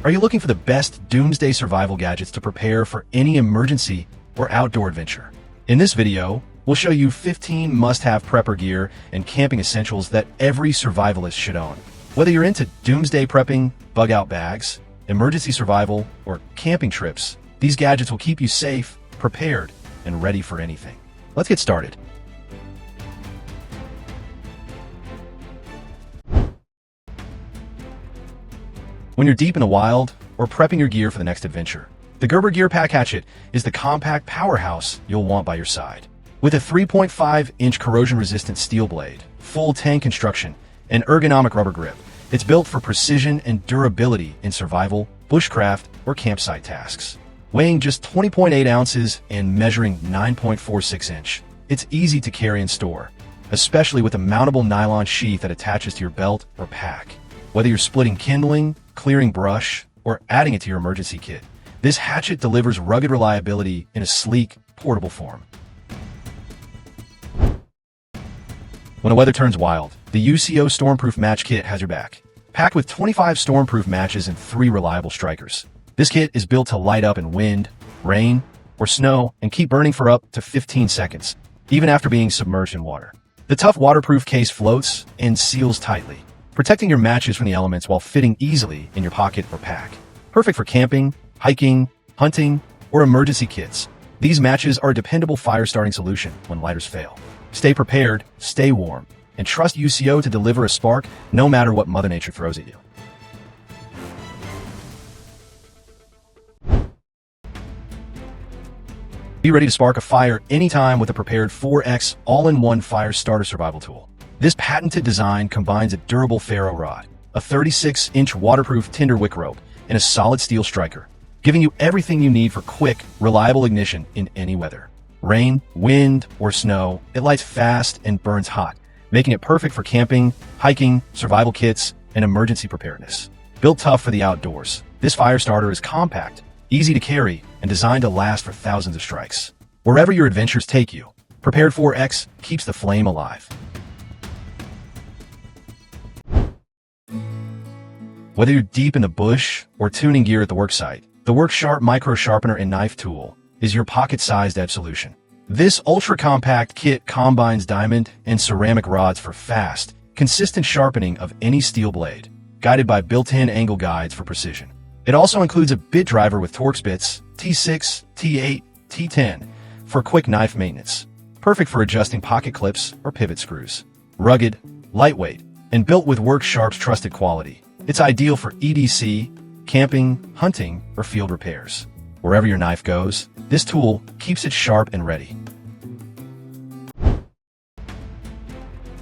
Are you looking for the best doomsday survival gadgets to prepare for any emergency or outdoor adventure? In this video, we'll show you 15 must-have prepper gear and camping essentials that every survivalist should own. Whether you're into doomsday prepping, bug-out bags, emergency survival, or camping trips, these gadgets will keep you safe, prepared, and ready for anything. Let's get started. When you're deep in the wild or prepping your gear for the next adventure, the Gerber Gear Pack Hatchet is the compact powerhouse you'll want by your side. With a 3.5-inch corrosion-resistant steel blade, full Tang construction, and ergonomic rubber grip, it's built for precision and durability in survival, bushcraft, or campsite tasks. Weighing just 20.8 ounces and measuring 9.46 inch, it's easy to carry and store, especially with a mountable nylon sheath that attaches to your belt or pack. Whether you're splitting kindling, clearing brush, or adding it to your emergency kit, this hatchet delivers rugged reliability in a sleek, portable form. When the weather turns wild, the UCO Stormproof Match Kit has your back. Packed with 25 Stormproof matches and 3 reliable strikers, this kit is built to light up in wind, rain, or snow and keep burning for up to 15 seconds, even after being submerged in water. The tough waterproof case floats and seals tightly, protecting your matches from the elements while fitting easily in your pocket or pack. Perfect for camping, hiking, hunting, or emergency kits. These matches are a dependable fire-starting solution when lighters fail. Stay prepared, stay warm, and trust UCO to deliver a spark no matter what Mother Nature throws at you. Be ready to spark a fire anytime with the Prepared 4X all-in-one fire starter survival tool. This patented design combines a durable ferro rod, a 36-inch waterproof tinder wick rope, and a solid steel striker, giving you everything you need for quick, reliable ignition in any weather. Rain, wind, or snow, it lights fast and burns hot, making it perfect for camping, hiking, survival kits, and emergency preparedness. Built tough for the outdoors, this fire starter is compact, easy to carry, and designed to last for thousands of strikes. Wherever your adventures take you, Prepared 4X keeps the flame alive. Whether you're deep in the bush or tuning gear at the worksite, the WorkSharp Micro Sharpener and Knife tool is your pocket-sized edge solution. This ultra-compact kit combines diamond and ceramic rods for fast, consistent sharpening of any steel blade, guided by built-in angle guides for precision. It also includes a bit driver with Torx bits, T6, T8, T10, for quick knife maintenance. Perfect for adjusting pocket clips or pivot screws. Rugged, lightweight, and built with WorkSharp's trusted quality, it's ideal for EDC, camping, hunting, or field repairs. Wherever your knife goes, this tool keeps it sharp and ready.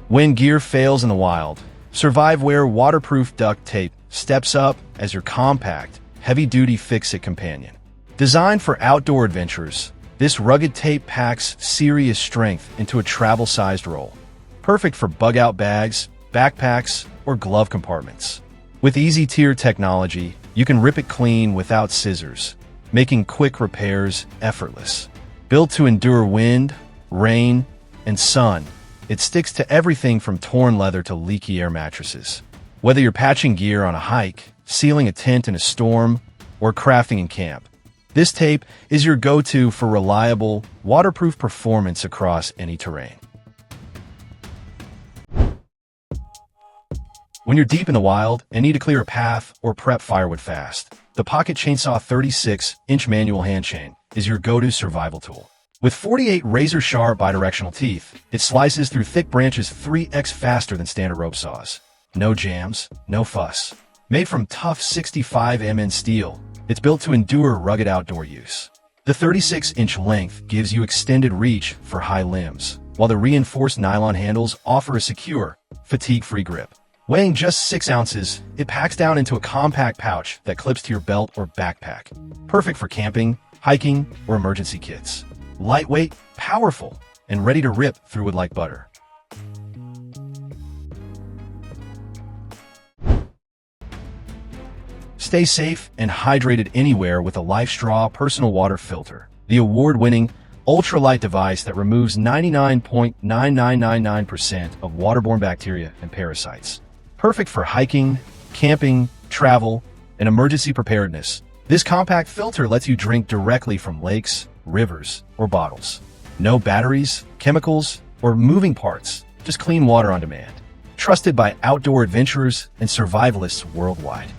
When gear fails in the wild, Surviveware waterproof duct tape steps up as your compact, heavy-duty fix-it companion. Designed for outdoor adventures, this rugged tape packs serious strength into a travel-sized roll. Perfect for bug-out bags, backpacks, or glove compartments. With easy-tier technology, you can rip it clean without scissors, making quick repairs effortless. Built to endure wind, rain, and sun, it sticks to everything from torn leather to leaky air mattresses. Whether you're patching gear on a hike, sealing a tent in a storm, or crafting in camp, this tape is your go-to for reliable, waterproof performance across any terrain. When you're deep in the wild and need to clear a path or prep firewood fast, the Pocket Chainsaw 36-inch manual hand chain is your go-to survival tool. With 48 razor-sharp bidirectional teeth, it slices through thick branches 3x faster than standard rope saws. No jams, no fuss. Made from tough 65mm steel, it's built to endure rugged outdoor use. The 36-inch length gives you extended reach for high limbs, while the reinforced nylon handles offer a secure, fatigue-free grip. Weighing just 6 ounces, it packs down into a compact pouch that clips to your belt or backpack. Perfect for camping, hiking, or emergency kits. Lightweight, powerful, and ready to rip through wood like butter. Stay safe and hydrated anywhere with a LifeStraw personal water filter, the award-winning ultralight device that removes 99.9999% of waterborne bacteria and parasites. Perfect for hiking, camping, travel, and emergency preparedness. This compact filter lets you drink directly from lakes, rivers, or bottles. No batteries, chemicals, or moving parts, just clean water on demand. Trusted by outdoor adventurers and survivalists worldwide.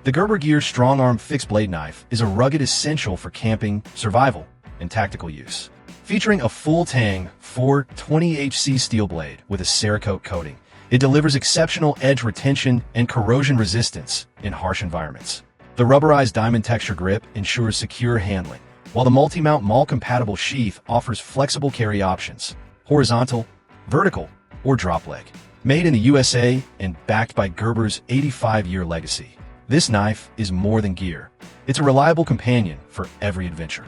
The Gerber Gear StrongArm fixed blade knife is a rugged essential for camping, survival, and tactical use. Featuring a full Tang 420HC steel blade with a Cerakote coating, it delivers exceptional edge retention and corrosion resistance in harsh environments. The rubberized diamond texture grip ensures secure handling, while the multi-mount MAL-compatible sheath offers flexible carry options, horizontal, vertical, or drop leg. Made in the USA and backed by Gerber's 85-year legacy, this knife is more than gear. It's a reliable companion for every adventure.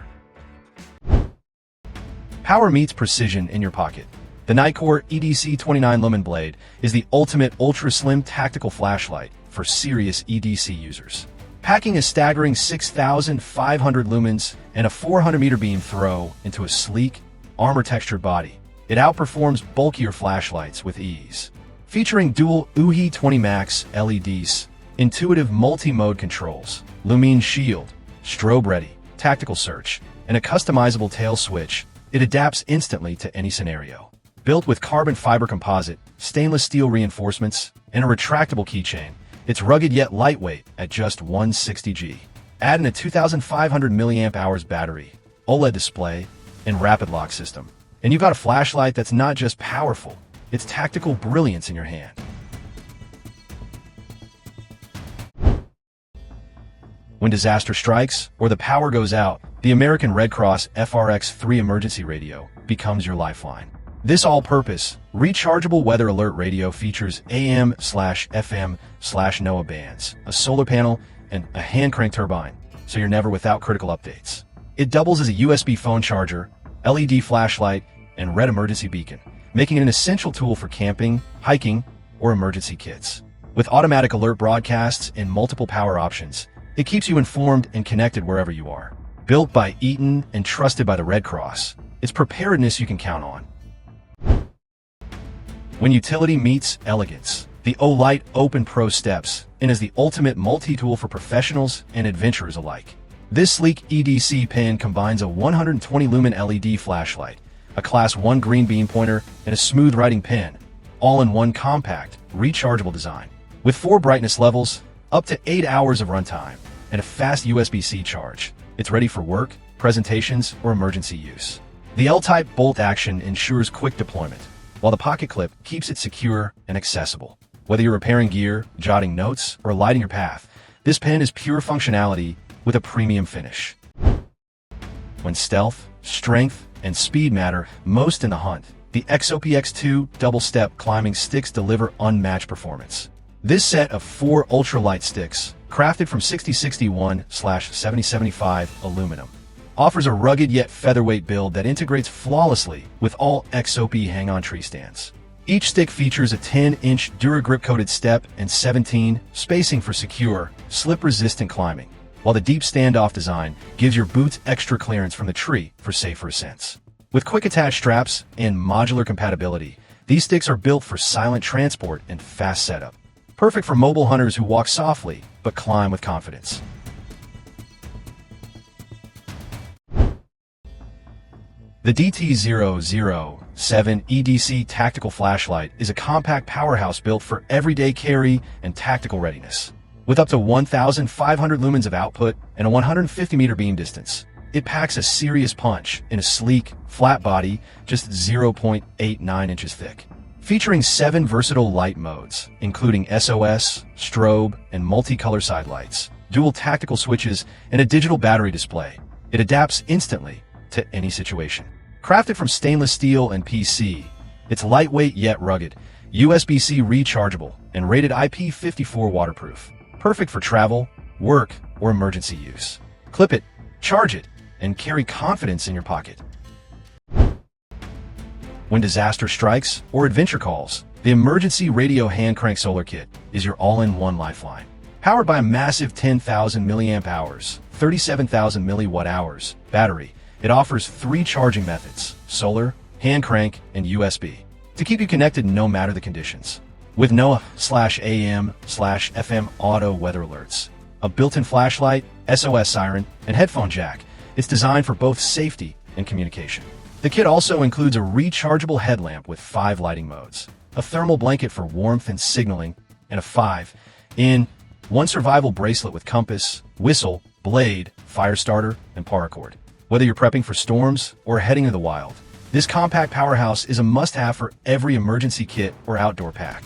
Power meets precision in your pocket. The Nitecore EDC29 Lumen blade is the ultimate ultra-slim tactical flashlight for serious EDC users. Packing a staggering 6,500 lumens and a 400-meter beam throw into a sleek, armor-textured body, it outperforms bulkier flashlights with ease. Featuring dual OLIGHT 20 Max LEDs, intuitive multi-mode controls, Lumen shield, strobe-ready, tactical search, and a customizable tail switch, it adapts instantly to any scenario. Built with carbon fiber composite, stainless steel reinforcements, and a retractable keychain, it's rugged yet lightweight at just 160G. Add in a 2,500 mAh battery, OLED display, and rapid lock system, and you've got a flashlight that's not just powerful, it's tactical brilliance in your hand. When disaster strikes or the power goes out, the American Red Cross FRX3 emergency radio becomes your lifeline. This all-purpose, rechargeable weather alert radio features AM/FM/NOAA bands, a solar panel, and a hand crank turbine, so you're never without critical updates. It doubles as a USB phone charger, LED flashlight, and red emergency beacon, making it an essential tool for camping, hiking, or emergency kits. With automatic alert broadcasts and multiple power options, it keeps you informed and connected wherever you are. Built by Eaton and trusted by the Red Cross, it's preparedness you can count on. When utility meets elegance, the OLIGHT Open Pro steps in as the ultimate multi-tool for professionals and adventurers alike. This sleek EDC pen combines a 120 lumen LED flashlight, a Class 1 green beam pointer, and a smooth writing pen, all in one compact, rechargeable design. With 4 brightness levels, up to 8 hours of runtime, and a fast USB-C charge, it's ready for work, presentations, or emergency use. The L-type bolt action ensures quick deployment, while the pocket clip keeps it secure and accessible. Whether you're repairing gear, jotting notes, or lighting your path, this pen is pure functionality with a premium finish. When stealth, strength, and speed matter most in the hunt, the XOPX2 double-step climbing sticks deliver unmatched performance. This set of 4 ultralight sticks, crafted from 6061/7075 aluminum, offers a rugged yet featherweight build that integrates flawlessly with all XOP hang-on tree stands. Each stick features a 10-inch DuraGrip-coated step and 17 spacing for secure, slip-resistant climbing, while the deep standoff design gives your boots extra clearance from the tree for safer ascents. With quick-attach straps and modular compatibility, these sticks are built for silent transport and fast setup. Perfect for mobile hunters who walk softly but climb with confidence. The DT007 EDC tactical flashlight is a compact powerhouse built for everyday carry and tactical readiness. With up to 1,500 lumens of output and a 150-meter beam distance, it packs a serious punch in a sleek, flat body just 0.89 inches thick. Featuring 7 versatile light modes, including SOS, strobe, and multicolor side lights, dual tactical switches, and a digital battery display, it adapts instantly to any situation. Crafted from stainless steel and PC, it's lightweight yet rugged, USB-C rechargeable, and rated IP54 waterproof. Perfect for travel, work, or emergency use. Clip it, charge it, and carry confidence in your pocket. When disaster strikes or adventure calls, the Emergency Radio Hand Crank Solar Kit is your all-in-one lifeline. Powered by a massive 10,000 mAh, 37,000 mWh battery, it offers 3 charging methods: solar, hand crank, and USB. to keep you connected no matter the conditions. With NOAA/AM/FM auto weather alerts, a built-in flashlight, SOS siren, and headphone jack, it's designed for both safety and communication. The kit also includes a rechargeable headlamp with 5 lighting modes, a thermal blanket for warmth and signaling, and a 5-in-1 survival bracelet with compass, whistle, blade, fire starter, and paracord. Whether you're prepping for storms or heading into the wild, this compact powerhouse is a must-have for every emergency kit or outdoor pack.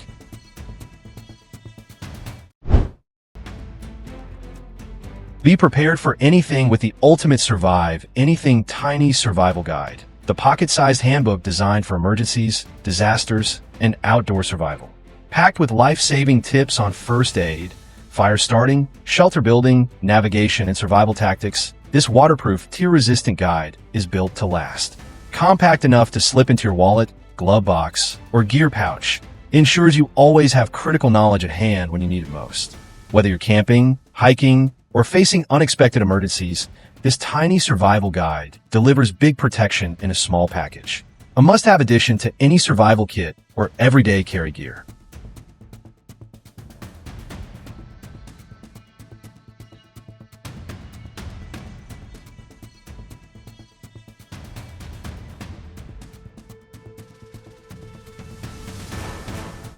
Be prepared for anything with the ultimate Survive Anything Tiny Survival Guide, the pocket-sized handbook designed for emergencies, disasters, and outdoor survival. Packed with life-saving tips on first aid, fire starting, shelter building, navigation, and survival tactics, this waterproof, tear-resistant guide is built to last. Compact enough to slip into your wallet, glove box, or gear pouch, it ensures you always have critical knowledge at hand when you need it most. Whether you're camping, hiking, or facing unexpected emergencies, this tiny survival guide delivers big protection in a small package. A must-have addition to any survival kit or everyday carry gear.